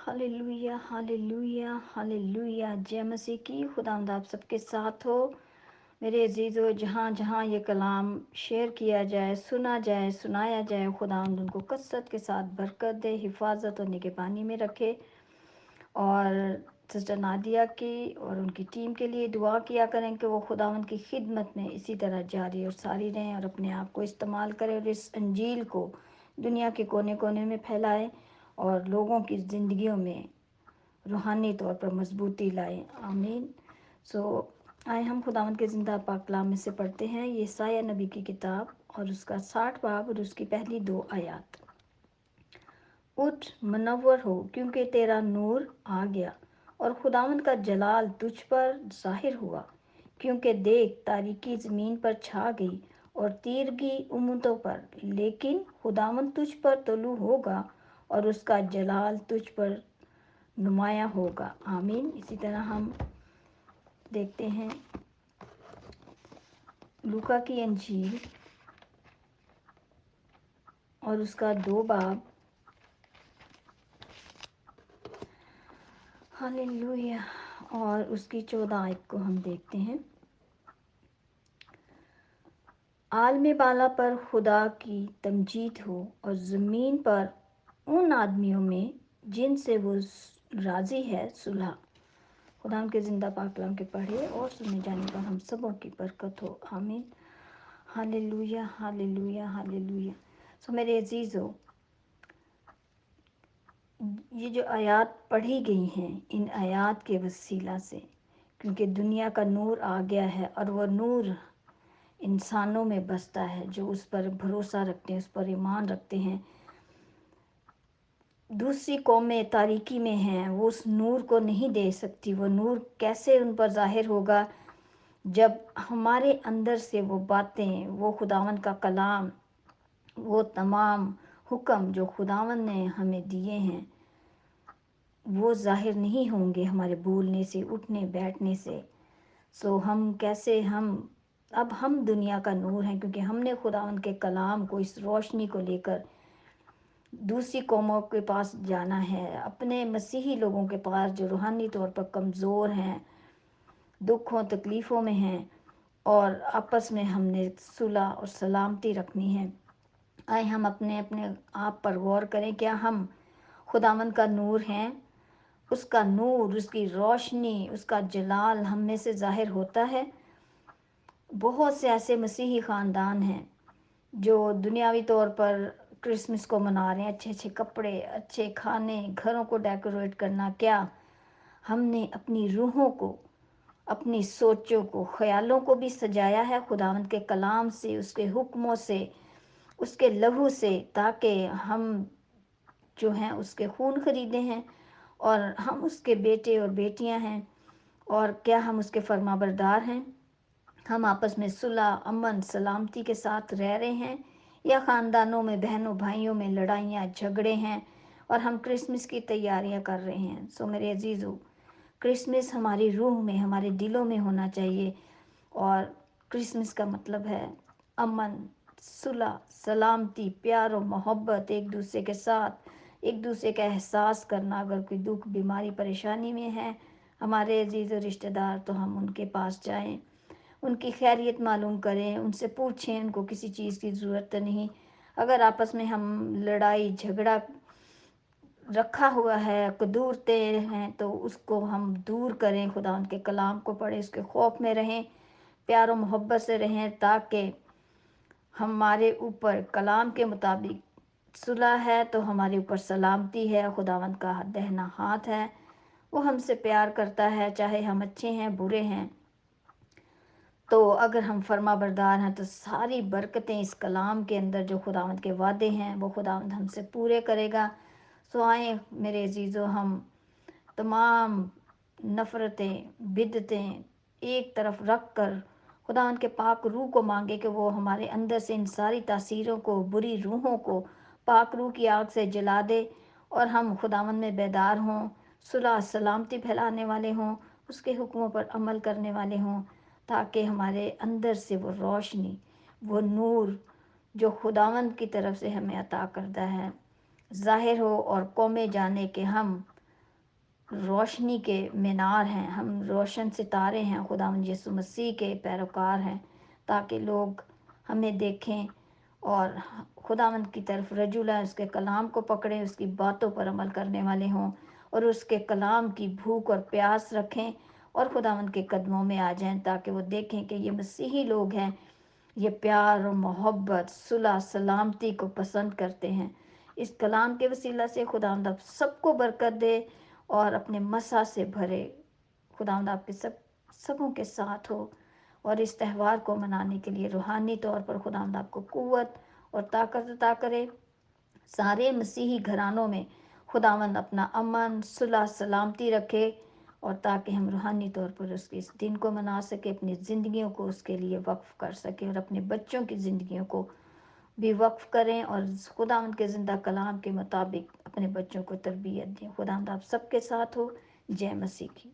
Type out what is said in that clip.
Hallelujah hallelujah hallelujah. जय मसीह की। खुदावंद आप सबके साथ हो। मेरे अजीज़ों, जहाँ जहाँ ये कलाम शेयर किया जाए, सुना जाए, सुनाया जाए, खुदावंद उनको कसरत के साथ बरकत दे, हिफाजत और निगहबानी में रखे। और सिस्टर नादिया की और उनकी टीम के लिए दुआ किया करें कि वो खुदावंद की खिदमत में इसी तरह जारी और सारी रहें और अपने आप को इस्तेमाल करें और इस अंजील को दुनिया के कोने कोने में फैलाएं और लोगों की ज़िंदगियों में रूहानी तौर पर मजबूती लाए। आमीन। सो आए हम खुदावंद के ज़िंदा पाक कलाम में से पढ़ते हैं यशायाह नबी की किताब और उसका 60 बाब और उसकी पहली 2 आयत। उठ, मुनव्वर हो, क्योंकि तेरा नूर आ गया और खुदावंद का जलाल तुझ पर ज़ाहिर हुआ। क्योंकि देख, तारीकी ज़मीन पर छा गई और तीरगी उम्मतों पर, लेकिन खुदावंद तुझ पर तलू होगा और उसका जलाल तुझ पर नुमाया होगा। आमीन। इसी तरह हम देखते हैं लूका की अंजील और उसका 2 बाब। हालेलुया। और उसकी 14 आयत को हम देखते हैं। आलम बाला पर खुदा की तमजीद हो और ज़मीन पर उन आदमियों में जिनसे वो राज़ी है सुलह। खुदा के ज़िंदा पाक कलाम के पढ़े और सुने जाने पर हम सबों की बरकत हो। आमीन। Hallelujah hallelujah hallelujah. सो मेरे अजीज़ों, ये जो आयत पढ़ी गई हैं, इन आयत के वसीला से, क्योंकि दुनिया का नूर आ गया है और वह नूर इंसानों में बसता है जो उस पर भरोसा रखते हैं, उस पर ईमान रखते हैं। दूसरी कौमें तारीकी में हैं, वो उस नूर को नहीं दे सकती। वो नूर कैसे उन पर ज़ाहिर होगा जब हमारे अंदर से वो बातें, वो खुदावंद का कलाम, वो तमाम हुक्म जो खुदावंद ने हमें दिए हैं, वो ज़ाहिर नहीं होंगे हमारे बोलने से, उठने बैठने से। सो हम कैसे, अब हम दुनिया का नूर हैं क्योंकि हमने खुदावंद के कलाम को, इस रोशनी को लेकर दूसरी कौमों के पास जाना है, अपने मसीही लोगों के पास जो रूहानी तौर पर कमज़ोर हैं, दुखों तकलीफ़ों में हैं, और आपस में हमने सुलह और सलामती रखनी है। आए हम अपने अपने आप पर गौर करें, क्या हम खुदावंद का नूर हैं? उसका नूर, उसकी रोशनी, उसका जलाल हम में से ज़ाहिर होता है। बहुत से ऐसे मसीही ख़ानदान हैं जो दुनियावी तौर पर क्रिसमस को मना रहे हैं, अच्छे अच्छे कपड़े, अच्छे खाने, घरों को डेकोरेट करना। क्या हमने अपनी रूहों को, अपनी सोचों को, ख्यालों को भी सजाया है खुदावंद के कलाम से, उसके हुक्मों से, उसके लहू से, ताकि हम जो हैं उसके खून खरीदे हैं और हम उसके बेटे और बेटियां हैं। और क्या हम उसके फरमाबरदार हैं? हम आपस में सुलह, अमन, सलामती के साथ रह रहे हैं, या ख़ानदानों में, बहनों भाइयों में लड़ाइयाँ झगड़े हैं और हम क्रिसमस की तैयारियां कर रहे हैं? सो मेरे अजीज़ों, क्रिसमस हमारी रूह में, हमारे दिलों में होना चाहिए। और क्रिसमस का मतलब है अमन, सुलह, सलामती, प्यार और मोहब्बत, एक दूसरे के साथ एक दूसरे का एहसास करना। अगर कोई दुख, बीमारी, परेशानी में है हमारे अजीज़ और रिश्तेदार, तो हम उनके पास जाएं, उनकी खैरियत मालूम करें, उनसे पूछें, उनको किसी चीज़ की ज़रूरत नहीं। अगर आपस में हम लड़ाई झगड़ा रखा हुआ है, कदूरते हैं, तो उसको हम दूर करें, खुदा उनके कलाम को पढ़ें, उसके खौफ में रहें, प्यार और मोहब्बत से रहें, ताकि हमारे ऊपर कलाम के मुताबिक सुलह है तो हमारे ऊपर सलामती है। खुदावंद का दहना हाथ है, वो हमसे प्यार करता है, चाहे हम अच्छे हैं बुरे हैं। तो अगर हम फर्मा बरदार हैं तो सारी बरकतें इस कलाम के अंदर, जो खुदावंद के वादे हैं, वो खुदावंद हमसे पूरे करेगा। सो आए मेरे अजीज़ों, हम तमाम नफ़रतें, बिदतें एक तरफ रख कर खुदावंद के पाक रूह को मांगे कि वो हमारे अंदर से इन सारी तासीरों को, बुरी रूहों को पाक रूह की आग से जला दे और हम खुदावंद में बेदार हों, सुलह सलामती फैलाने वाले हों, उसके हुक्मों पर अमल करने वाले हों, ताकि हमारे अंदर से वो रोशनी, वो नूर जो खुदावंद की तरफ से हमें अता करता है, ज़ाहिर हो और कौमें जाने के हम روشنی کے مینار ہیں، ہم روشن ستارے ہیں، خداوند یسوع مسیح کے پیروکار ہیں، تاکہ لوگ ہمیں دیکھیں اور خداوند کی طرف رجوع لائیں، اس کے کلام کو پکڑیں، اس کی باتوں پر عمل کرنے والے ہوں، اور اس کے کلام کی بھوک اور پیاس رکھیں اور خداوند کے قدموں میں آ جائیں، تاکہ وہ دیکھیں کہ یہ مسیحی لوگ ہیں، یہ پیار اور محبت، صلح، سلامتی کو پسند کرتے ہیں۔ اس کلام کے وسیلہ سے خداوند آپ سب کو برکت دے اور اپنے مسا سے بھرے۔ خداوند آپ کے سبوں کے ساتھ ہو، اور اس تہوار کو منانے کے لیے روحانی طور پر خداوند آپ کو قوت اور طاقت عطا کرے۔ سارے مسیحی گھرانوں میں خداوند اپنا امن، صلح، سلامتی رکھے، اور تاکہ ہم روحانی طور پر اس کے اس دن کو منا سکے، اپنی زندگیوں کو اس کے لیے وقف کر سکیں، اور اپنے بچوں کی زندگیوں کو بھی وقف کریں، اور خداوند کے زندہ کلام کے مطابق اپنے بچوں کو تربیت دیں۔ خداوند آپ سب کے ساتھ ہو۔ جے مسیح کی۔